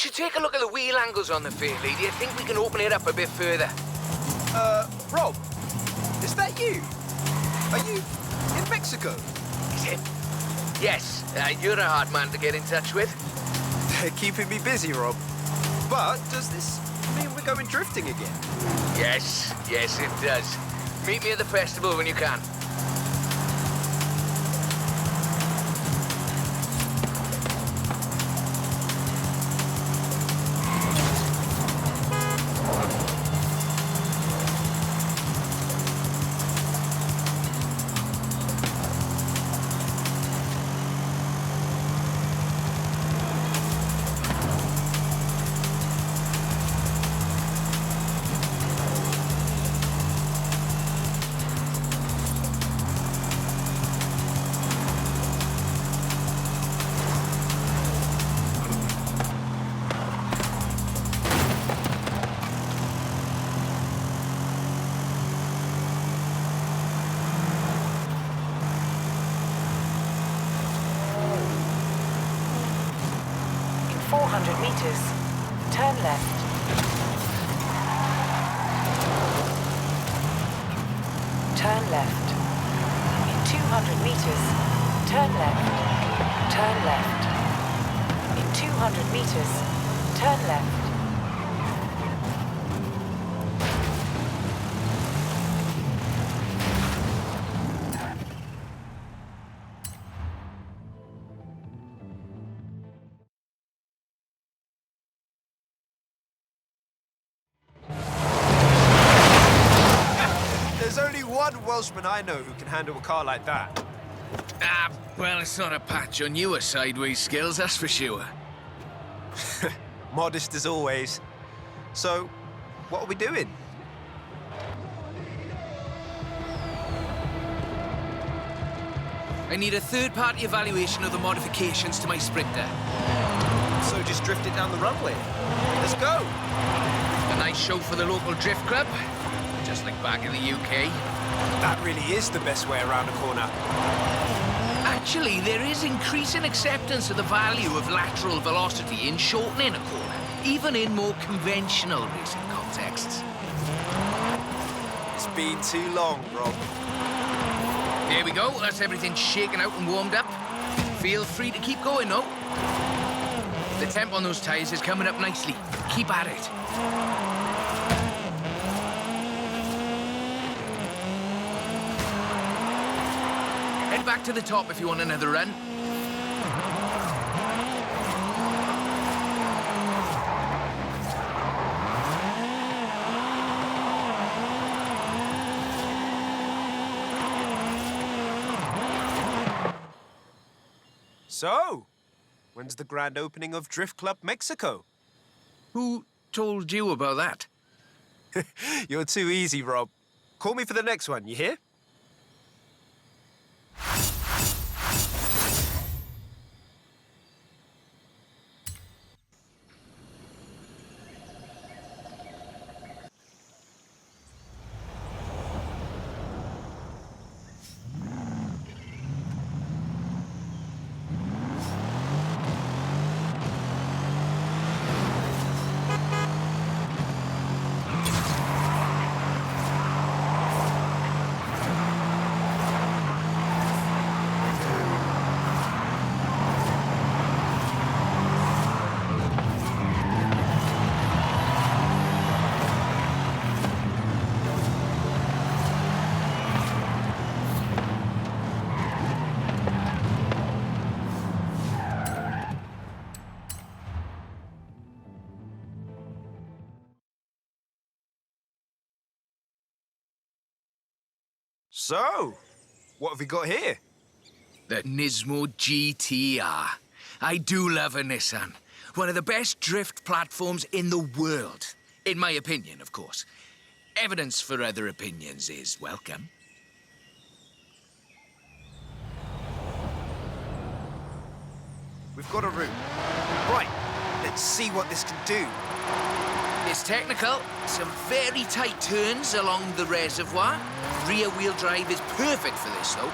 should take a look at the wheel angles on the Fairleigh. Do you think we can open it up a bit further? Rob, is that you? Are you in Mexico? Is it? Yes, you're a hard man to get in touch with. Keeping me busy, Rob. But does this mean we're going drifting again? Yes, it does. Meet me at the festival when you can. Meters. Turn left. Turn left. In 200 meters, turn left. Turn left. In 200 meters, turn left. One Welshman I know who can handle a car like that. Well, it's not a patch on your sideways skills, that's for sure. Modest as always. So, what are we doing? I need a third-party evaluation of the modifications to my Sprinter. So just drift it down the runway. Let's go. A nice show for the local drift club, just like back in the UK. That really is the best way around a corner. Actually, there is increasing acceptance of the value of lateral velocity in shortening a corner, even in more conventional racing contexts. It's been too long, Rob. There we go, that's everything shaken out and warmed up. Feel free to keep going, though. The temp on those tyres is coming up nicely. Keep at it. Head back to the top if you want another run. So, when's the grand opening of Drift Club Mexico? Who told you about that? You're too easy, Rob. Call me for the next one, you hear? So, what have we got here? The Nismo GTR. I do love a Nissan. One of the best drift platforms in the world. In my opinion, of course. Evidence for other opinions is welcome. We've got a route. Right, let's see what this can do. It's technical. Some very tight turns along the reservoir. Rear-wheel drive is perfect for this, though.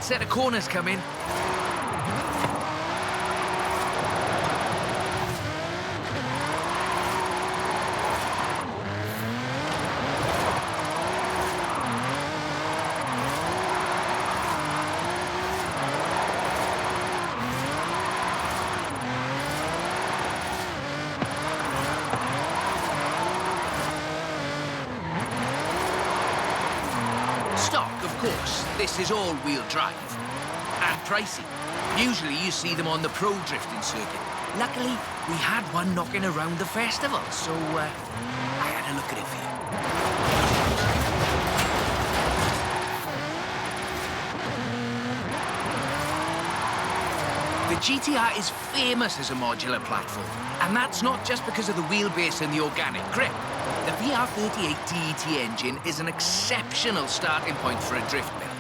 tight set of corners coming. Stock, of course. This is all-wheel drive. And pricey. Usually you see them on the pro drifting circuit. Luckily, we had one knocking around the festival, so I had a look at it for you. The GTR is famous as a modular platform, and that's not just because of the wheelbase and the organic grip. The VR38 TET engine is an exceptional starting point for a drift build.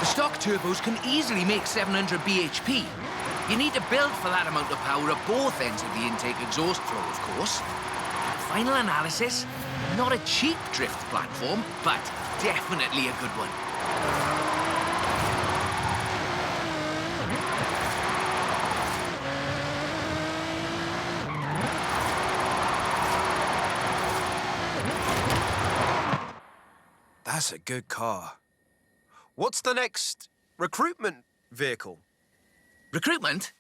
Stock turbos can easily make 700 bhp. You need to build for that amount of power at both ends of the intake exhaust flow, of course. Final analysis, not a cheap drift platform, but definitely a good one. That's a good car. What's the next recruitment vehicle? Recruitment?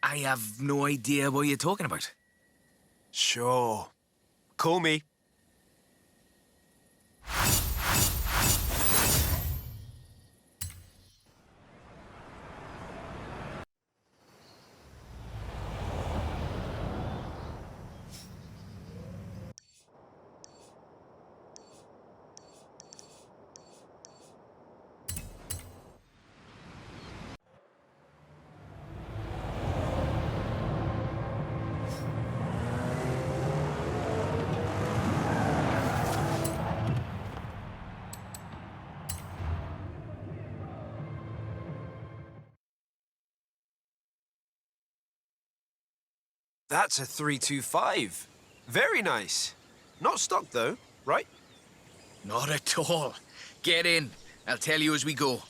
I have no idea what you're talking about. Sure. Call me. That's a 325. Very nice. Not stock, though, right? Not at all. Get in. I'll tell you as we go.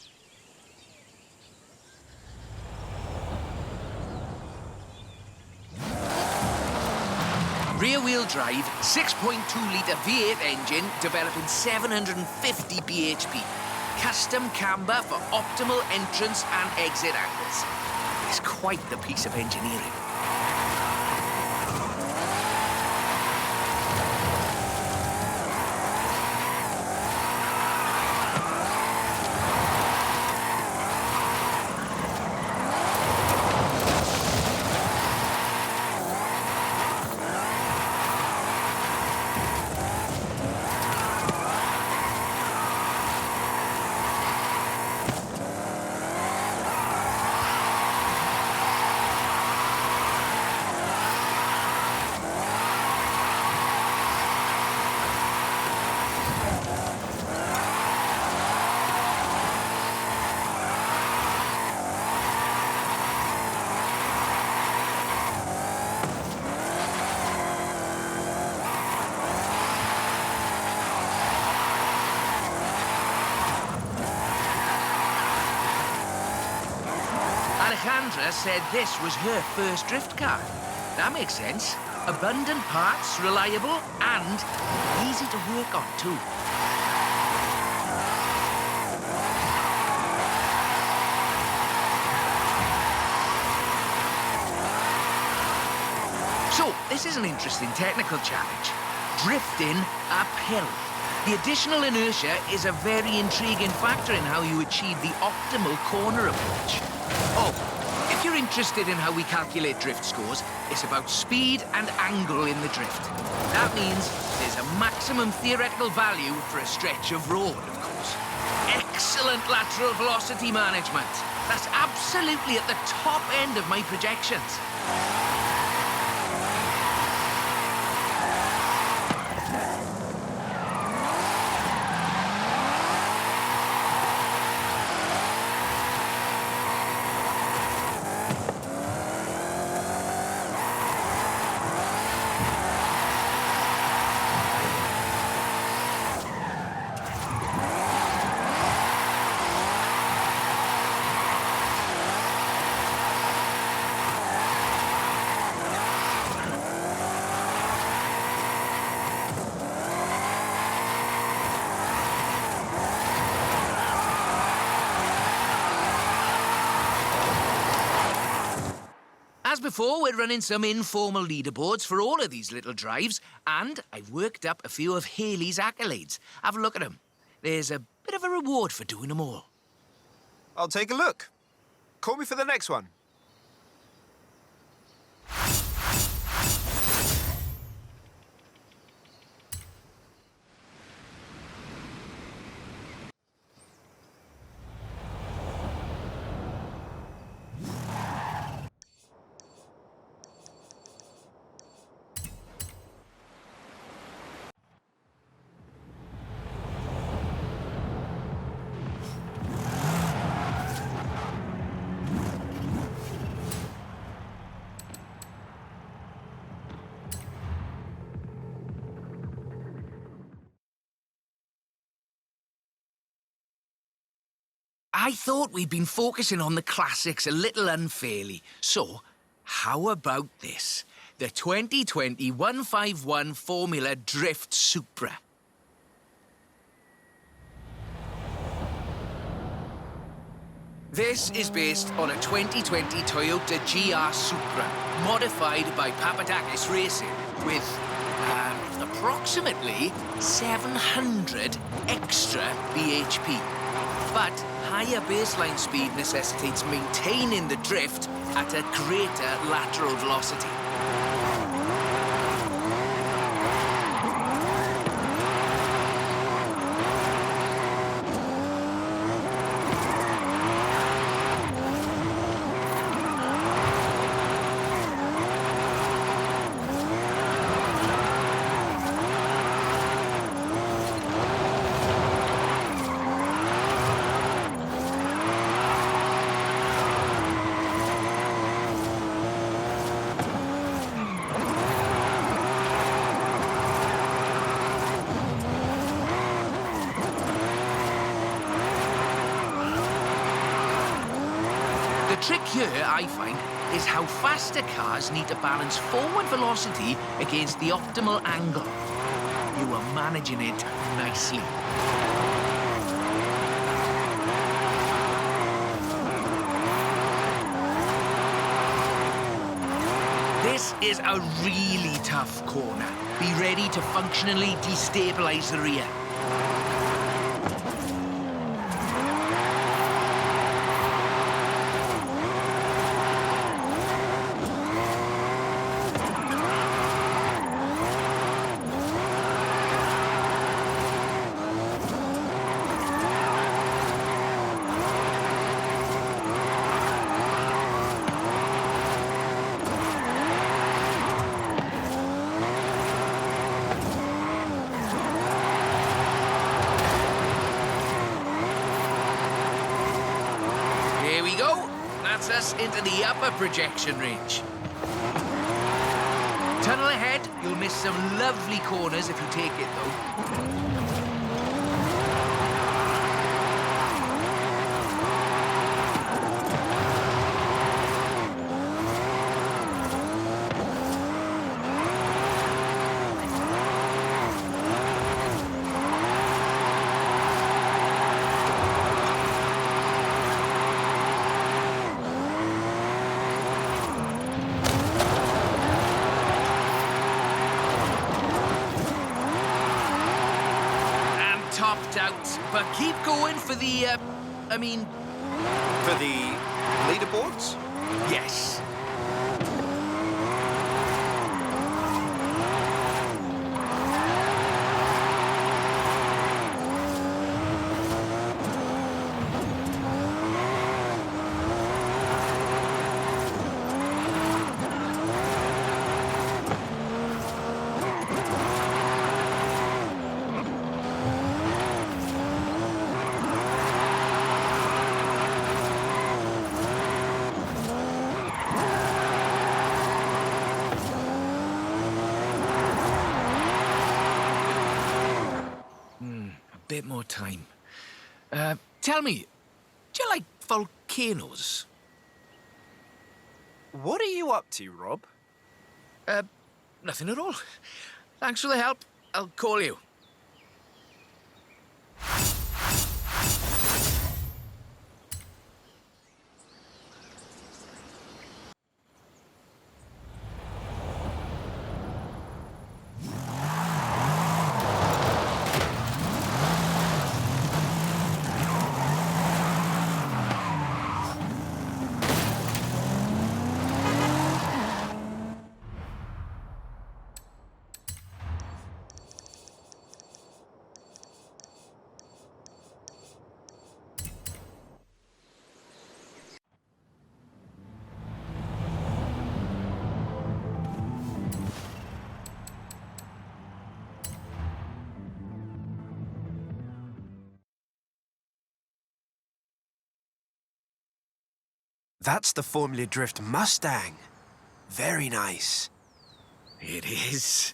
Rear-wheel drive, 6.2-litre V8 engine, developing 750 bhp. Custom camber for optimal entrance and exit angles. It's quite the piece of engineering. Alejandra said this was her first drift car. That makes sense. Abundant parts, reliable, and easy to work on, too. So, this is an interesting technical challenge. Drifting uphill. The additional inertia is a very intriguing factor in how you achieve the optimal corner approach. Oh, if you're interested in how we calculate drift scores, it's about speed and angle in the drift. That means there's a maximum theoretical value for a stretch of road, of course. Excellent lateral velocity management. That's absolutely at the top end of my projections. before, we're running some informal leaderboards for all of these little drives, and I've worked up a few of Haley's accolades. Have a look at them. There's a bit of a reward for doing them all. I'll take a look. Call me for the next one. I thought we'd been focusing on the classics a little unfairly. So, how about this? The 2020 151 Formula Drift Supra. This is based on a 2020 Toyota GR Supra, modified by Papadakis Racing, with approximately 700 extra bhp. But higher baseline speed necessitates maintaining the drift at a greater lateral velocity. The trick here, I find, is how faster cars need to balance forward velocity against the optimal angle. You are managing it nicely. This is a really tough corner. Be ready to functionally destabilize the rear. Here we go. That's us into the upper projection range. Tunnel ahead. You'll miss some lovely corners if you take it, though. Topped out, but keep going for the, For the leaderboards? yes. Bit more time. Tell me, do you like volcanoes? What are you up to, Rob? Nothing at all. Thanks for the help. I'll call you. That's the Formula Drift Mustang. Very nice. It is.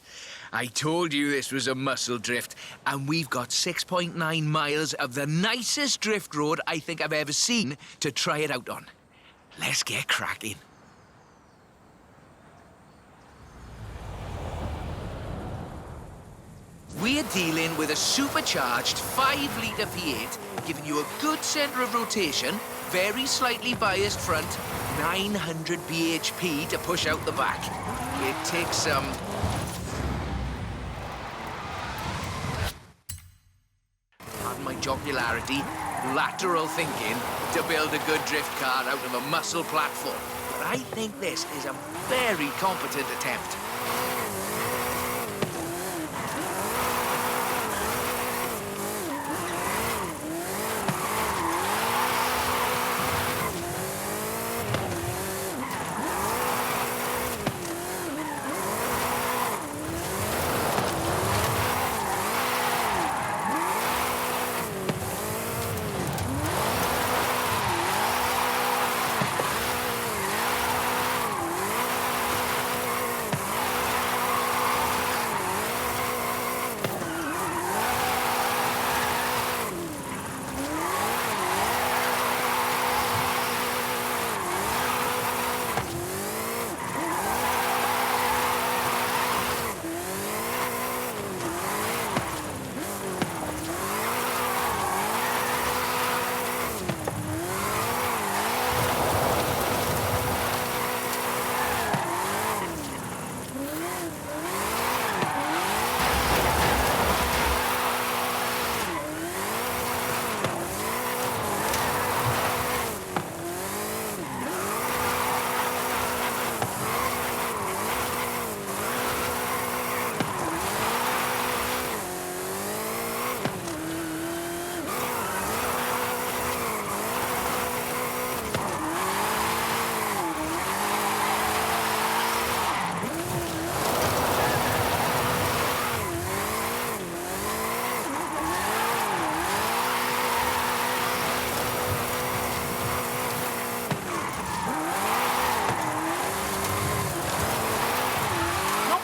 I told you this was a muscle drift, and we've got 6.9 miles of the nicest drift road I think I've ever seen to try it out on. Let's get cracking. We're dealing with a supercharged 5-litre V8, giving you a good centre of rotation, very slightly biased front, 900 bhp to push out the back. It takes some... pardon my jocularity, lateral thinking to build a good drift car out of a muscle platform. But I think this is a very competent attempt.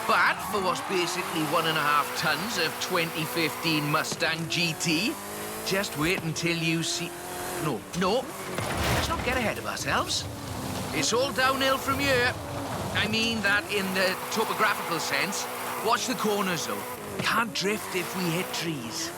Bad for what's basically 1.5 tons of 2015 Mustang GT. Just wait until you see... No, let's not get ahead of ourselves. It's all downhill from here. I mean that in the topographical sense. Watch the corners, though. Can't drift if we hit trees.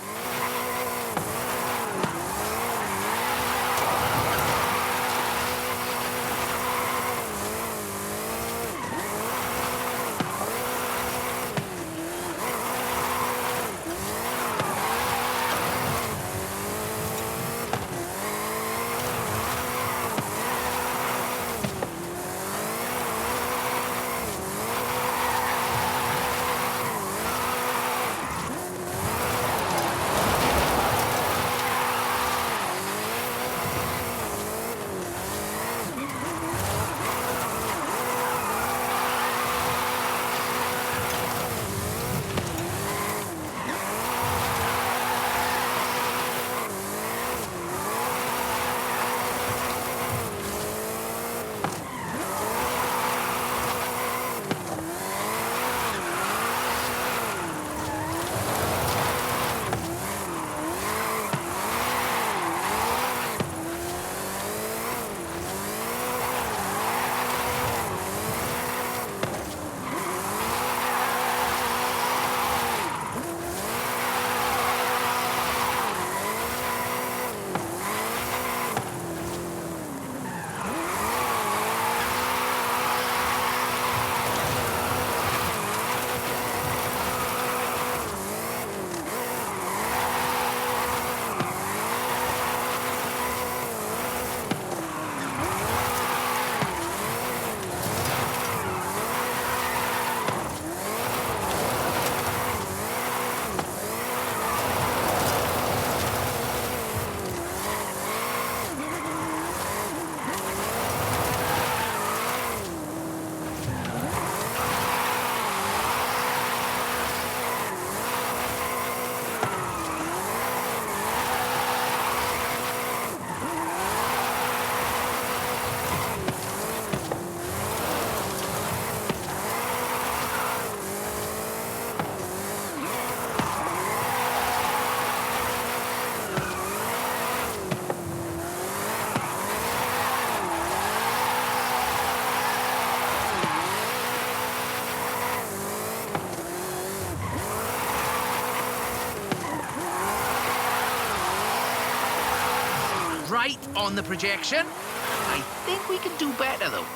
right on the projection. I think we can do better, though.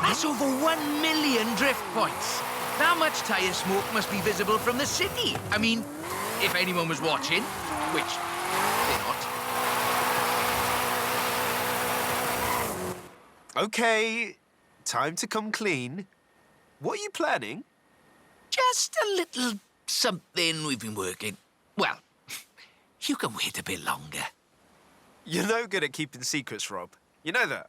That's over 1 million drift points. That much tyre smoke must be visible from the city. I mean, if anyone was watching, which they're not. Okay, time to come clean. What are you planning? Just a little something we've been working. Well, you can wait a bit longer. You're no good at keeping secrets, Rob. You know that.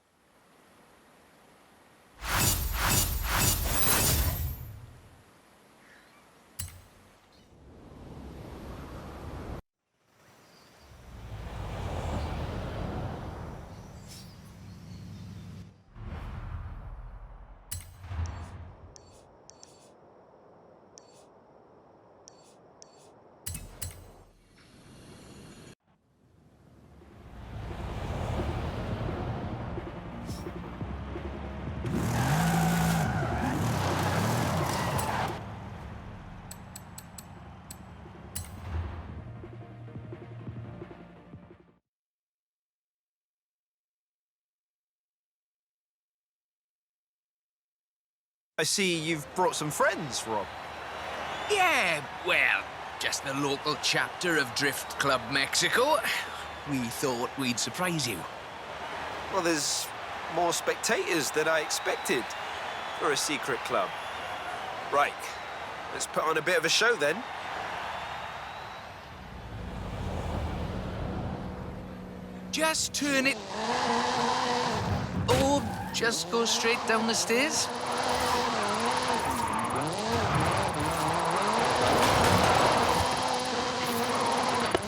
I see you've brought some friends, Rob. Yeah, well, just the local chapter of Drift Club Mexico. We thought we'd surprise you. Well, there's more spectators than I expected for a secret club. Right, let's put on a bit of a show then. Just turn it... Or just go straight down the stairs.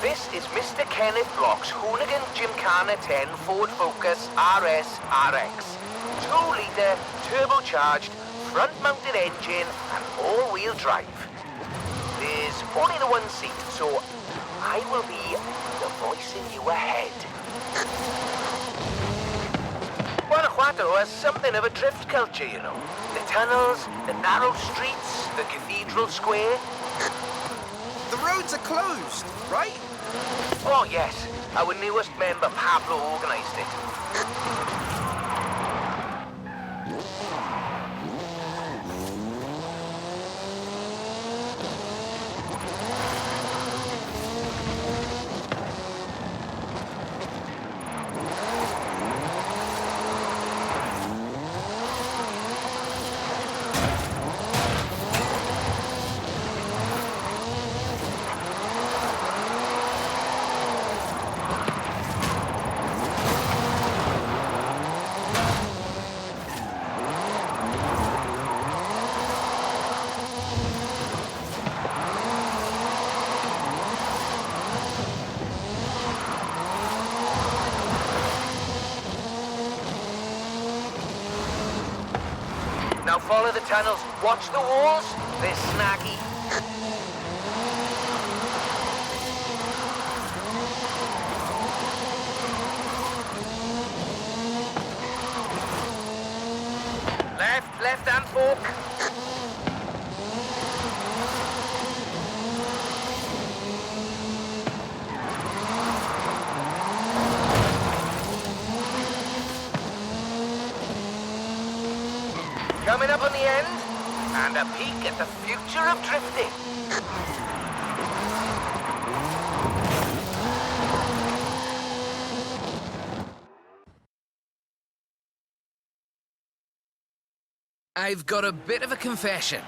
This is Mr. Kenneth Block's Hoonigan Gymkhana 10 Ford Focus RS RX. 2-litre, turbocharged, front-mounted engine and all-wheel drive. There's only the one seat, so I will be the voice in your head. Guanajuato has something of a drift culture, you know. The tunnels, the narrow streets, the cathedral square. The roads are closed, right? Oh, yes. Our newest member, Pablo, organised it. Now follow the tunnels. Watch the walls. They're snaggy. Left-hand fork. Coming up on the end, and a peek at the future of drifting. I've got a bit of a confession.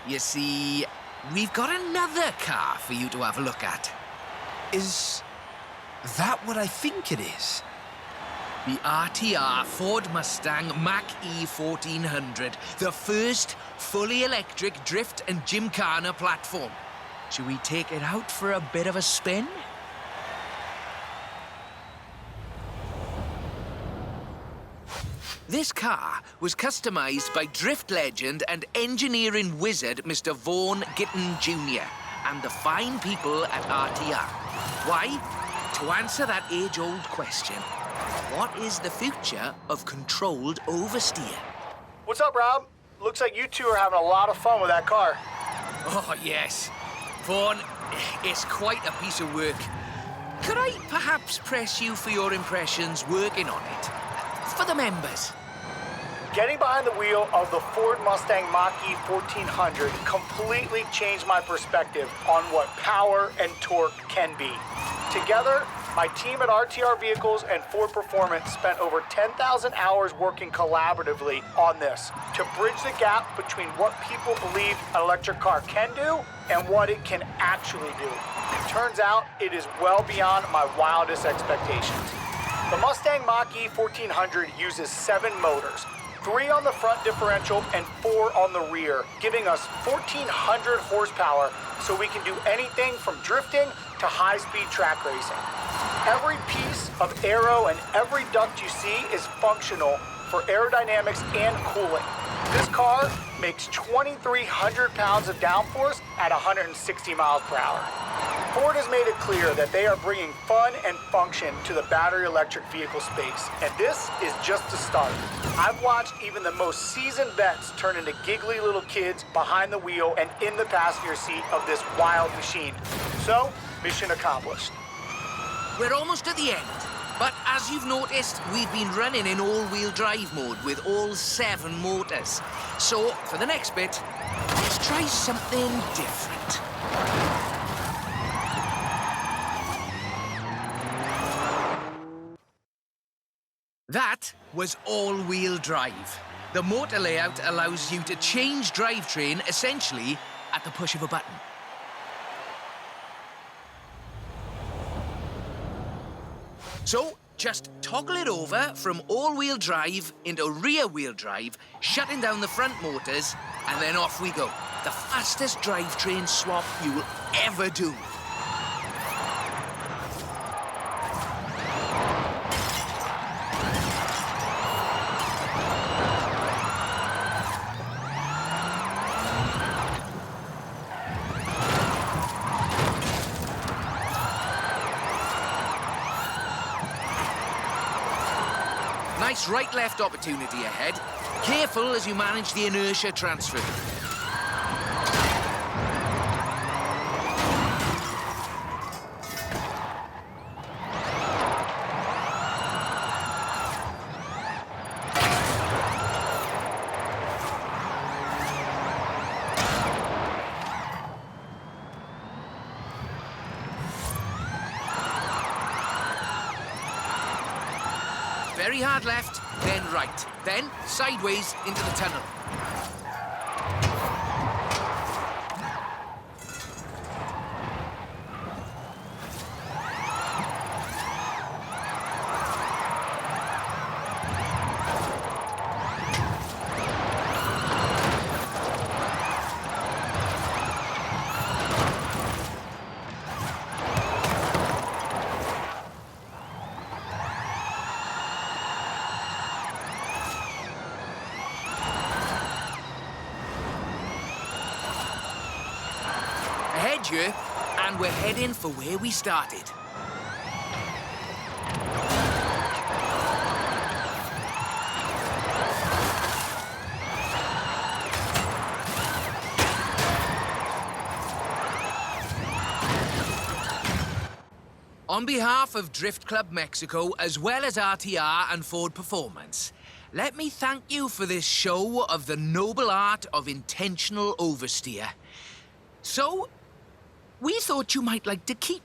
You see, we've got another car for you to have a look at. Is that what I think it is? The RTR Ford Mustang Mach-E 1400, the first fully electric drift and gymkhana platform. Should we take it out for a bit of a spin? This car was customized by drift legend and engineering wizard Mr. Vaughan Gitton Jr. and the fine people at RTR. Why? To answer that age-old question, what is the future of controlled oversteer? What's up, Rob? Looks like you two are having a lot of fun with that car. Oh, yes. Vaughan, it's quite a piece of work. Could I perhaps press you for your impressions working on it? For the members. Getting behind the wheel of the Ford Mustang Mach-E 1400 completely changed my perspective on what power and torque can be. Together, my team at RTR Vehicles and Ford Performance spent over 10,000 hours working collaboratively on this to bridge the gap between what people believe an electric car can do and what it can actually do. Turns out it is well beyond my wildest expectations. The Mustang Mach-E 1400 uses 7 motors, 3 on the front differential and 4 on the rear, giving us 1,400 horsepower so we can do anything from drifting to high-speed track racing. Every piece of aero and every duct you see is functional for aerodynamics and cooling. This car makes 2,300 pounds of downforce at 160 miles per hour. Ford has made it clear that they are bringing fun and function to the battery electric vehicle space, and this is just the start. I've watched even the most seasoned vets turn into giggly little kids behind the wheel and in the passenger seat of this wild machine. So, mission accomplished. We're almost at the end. But as you've noticed, we've been running in all-wheel drive mode with all 7 motors. So, for the next bit, let's try something different. That was all-wheel drive. The motor layout allows you to change drivetrain essentially at the push of a button. So, just toggle it over from all-wheel drive into rear-wheel drive, shutting down the front motors, and then off we go. The fastest drivetrain swap you will ever do. Nice right-left opportunity ahead. Careful as you manage the inertia transfer. Very hard left, then right, then sideways into the tunnel. Ahead you, and we're heading for where we started. On behalf of Drift Club Mexico, as well as RTR and Ford Performance, let me thank you for this show of the noble art of intentional oversteer. So, we thought you might like to keep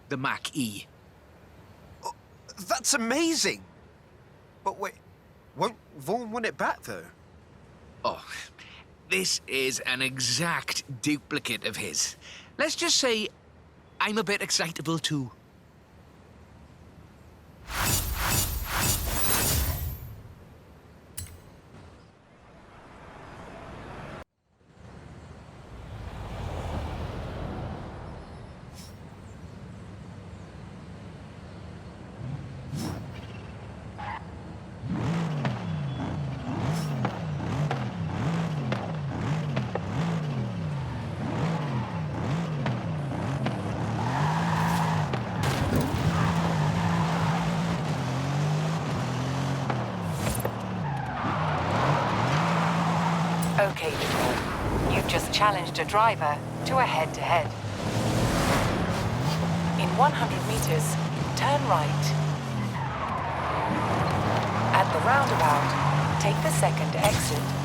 the Mach-E. Oh, that's amazing! But wait, won't Vaughan want it back, though? Oh, this is an exact duplicate of his. Let's just say I'm a bit excitable, too. Okay, Victor. You've just challenged a driver to a head-to-head. In 100 meters, turn right. At the roundabout, take the second exit.